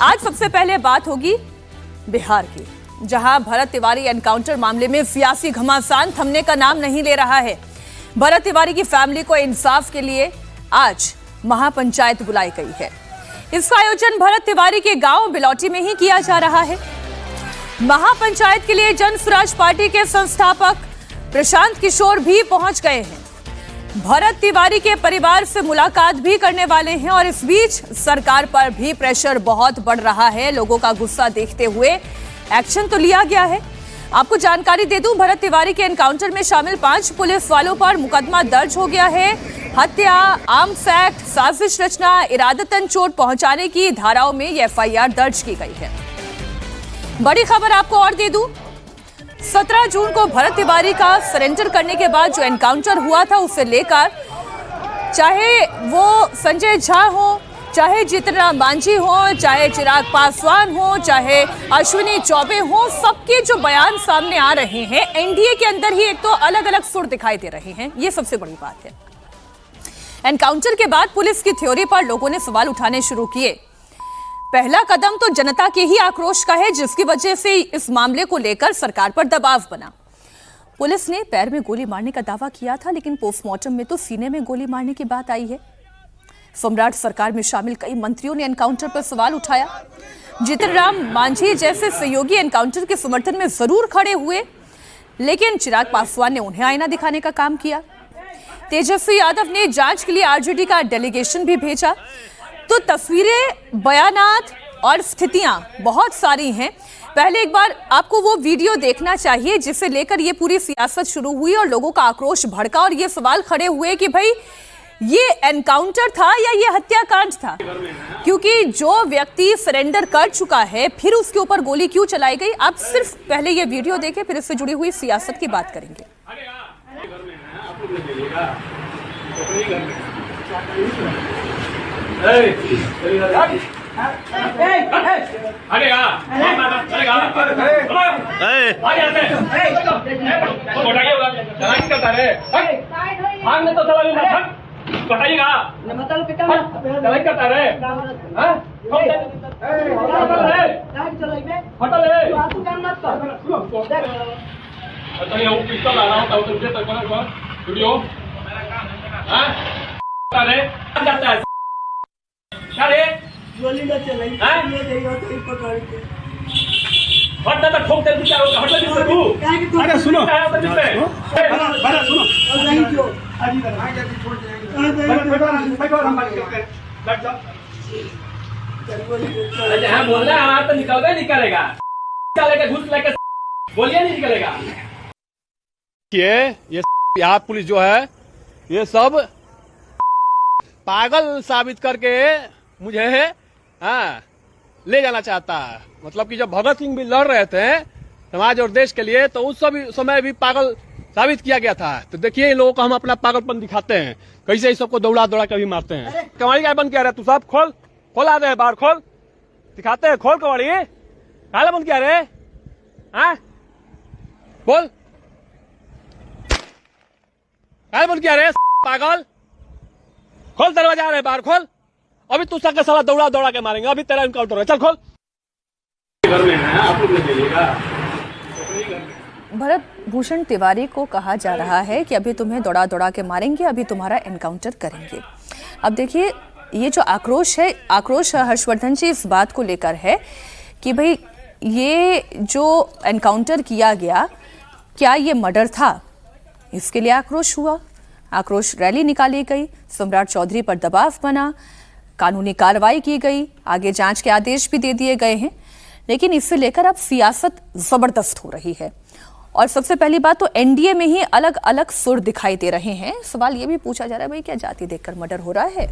आज सबसे पहले बात होगी बिहार की, जहां भरत तिवारी एनकाउंटर मामले में सियासी घमासान थमने का नाम नहीं ले रहा है। भरत तिवारी की फैमिली को इंसाफ के लिए आज महापंचायत बुलाई गई है। इसका आयोजन भरत तिवारी के गांव बिलौटी में ही किया जा रहा है। महापंचायत के लिए जन स्वराज पार्टी के संस्थापक प्रशांत किशोर भी पहुंच गए हैं। भरत तिवारी के परिवार से मुलाकात भी करने वाले हैं और इस बीच सरकार पर भी प्रेशर बहुत बढ़ रहा है। लोगों का गुस्सा देखते हुए एक्शन तो लिया गया है। आपको जानकारी दे दूं, भरत तिवारी के एनकाउंटर में शामिल 5 पुलिस वालों पर मुकदमा दर्ज हो गया है। हत्या, आर्म्स एक्ट, साजिश रचना, इरादतन चोट पहुंचाने की धाराओं में यह एफआईआर दर्ज की गई है। बड़ी खबर आपको और दे दूं, 17 जून को भरत तिवारी का सरेंडर करने के बाद जो एनकाउंटर हुआ था, उसे लेकर चाहे वो संजय झा हो, चाहे जीतन राम मांझी हो, चाहे चिराग पासवान हो, चाहे अश्विनी चौबे हो, सबके जो बयान सामने आ रहे हैं, एनडीए के अंदर ही एक तो अलग अलग सुर दिखाई दे रहे हैं। ये सबसे बड़ी बात है। एनकाउंटर के बाद पुलिस की थ्योरी पर लोगों ने सवाल उठाने शुरू किए। पहला कदम तो जनता के ही आक्रोश का है, जिसकी वजह से इस मामले को लेकर सरकार पर दबाव बना। पुलिस ने पैर में गोली मारने का दावा किया था, लेकिन पोस्टमार्टम में तो सीने में गोली मारने की बात आई है। सम्राट सरकार में शामिल कई मंत्रियों ने एनकाउंटर पर सवाल उठाया। जीतन राम मांझी जैसे सहयोगी एनकाउंटर के समर्थन में जरूर खड़े हुए, लेकिन चिराग पासवान ने उन्हें आईना दिखाने का काम किया। तेजस्वी यादव ने जांच के लिए आरजेडी का डेलीगेशन भी भेजा। तो तस्वीरें, बयानात और स्थितियां बहुत सारी हैं। पहले एक बार आपको वो वीडियो देखना चाहिए जिसे लेकर ये पूरी सियासत शुरू हुई और लोगों का आक्रोश भड़का और ये सवाल खड़े हुए कि भाई ये एनकाउंटर था या ये हत्याकांड था, क्योंकि जो व्यक्ति सरेंडर कर चुका है फिर उसके ऊपर गोली क्यों चलाई गई। आप सिर्फ पहले ये वीडियो देखें, फिर इससे जुड़ी हुई सियासत की बात करेंगे। गोली न चलाई, ये देखो तो पकड़ के हट ना ठोक दे बिचार होगा। हट ले तू। अरे सुनो, बड़ा सुनो और नहीं जो आज इधर आ जाके छोड़ जाएंगे। बैठो हम बात करते हैं। बैठ जाओ। अरे हां बोल रहा है, तो निकलेगा निकलेगा घुस लेके बोलिए नहीं निकलेगा। ये बिहार पुलिस जो है ये सब पागल साबित करके मुझे ले जाना चाहता है। मतलब कि जब भगत सिंह भी लड़ रहे थे समाज और देश के लिए, तो उस समय भी पागल साबित किया गया था। तो देखिए इन लोगों को हम अपना पागलपन दिखाते हैं, कैसे इस सबको दौड़ा दौड़ा के भी मारते हैं। कवाड़ी क्या बंद किया रहे तू सब? खोल आ रहे बाहर, खोल दिखाते हैं, खोल कवाड़ी। काला बंद किया रहे बोल, काला बंद किया रहे पागल। खोल दरवाजा आ रहे बाहर, खोल। अभी तू सबका साला दौड़ा दौड़ा के मारेंगे। अभी तेरा एनकाउंटर है, चल खोल। घर में है, आप लोग ले लीजिएगा। भरत भूषण तिवारी को कहा जा रहा है कि अभी तुम्हें दौड़ा दौड़ा के मारेंगे, अभी तुम्हारा एनकाउंटर करेंगे। अब देखिए ये जो आक्रोश हर्षवर्धन जी इस बात को लेकर है कि भाई ये जो एनकाउंटर किया गया, क्या ये मर्डर था? इसके लिए आक्रोश हुआ, आक्रोश रैली निकाली गई, सम्राट चौधरी पर दबाव बना, कानूनी कार्रवाई की गई, आगे जांच के आदेश भी दे दिए गए हैं। लेकिन इससे लेकर अब सियासत जबरदस्त हो रही है और सबसे पहली बात तो एनडीए में ही अलग अलग सुर दिखाई दे रहे हैं। सवाल ये भी पूछा जा रहा है, भाई क्या जाति देखकर मर्डर हो रहा है?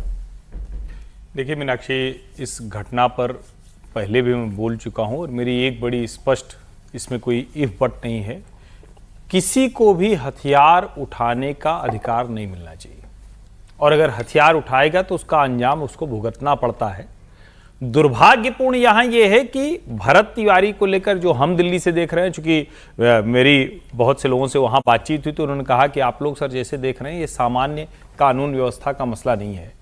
देखिए मीनाक्षी, इस घटना पर पहले भी मैं बोल चुका हूं और मेरी एक बड़ी स्पष्ट इसमें कोई इफ बट नहीं है। किसी को भी हथियार उठाने का अधिकार नहीं मिलना चाहिए और अगर हथियार उठाएगा तो उसका अंजाम उसको भुगतना पड़ता है। दुर्भाग्यपूर्ण यहां यह है कि भरत तिवारी को लेकर जो हम दिल्ली से देख रहे हैं, चूंकि मेरी बहुत से लोगों से वहां बातचीत हुई तो उन्होंने कहा कि आप लोग सर जैसे देख रहे हैं ये सामान्य कानून व्यवस्था का मसला नहीं है।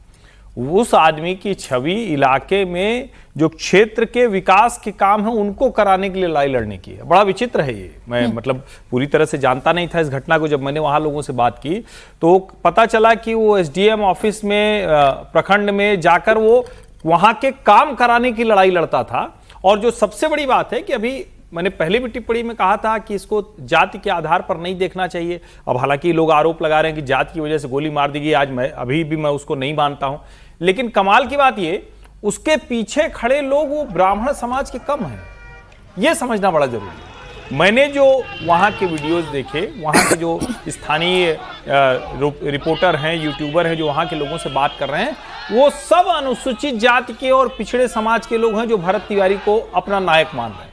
उस आदमी की छवि इलाके में जो क्षेत्र के विकास के काम है उनको कराने के लिए लड़ाई लड़ने की है। बड़ा विचित्र है ये। मैं मतलब पूरी तरह से जानता नहीं था इस घटना को। जब मैंने वहां लोगों से बात की तो पता चला कि वो एसडीएम ऑफिस में प्रखंड में जाकर वो वहां के काम कराने की लड़ाई लड़ता था। और जो सबसे बड़ी बात है कि अभी मैंने पहले भी टिप्पणी में कहा था कि इसको जाति के आधार पर नहीं देखना चाहिए। अब हालांकि लोग आरोप लगा रहे हैं कि जाति की वजह से गोली मार दी गई। आज मैं अभी भी मैं उसको नहीं मानता हूं, लेकिन कमाल की बात ये उसके पीछे खड़े लोग वो ब्राह्मण समाज के कम हैं, ये समझना बड़ा जरूरी है। मैंने जो वहां के वीडियोस देखे, वहां के जो स्थानीय रिपोर्टर हैं, यूट्यूबर हैं, जो वहां के लोगों से बात कर रहे हैं, वो सब अनुसूचित जाति के और पिछड़े समाज के लोग हैं जो भरत तिवारी को अपना नायक मान रहे हैं।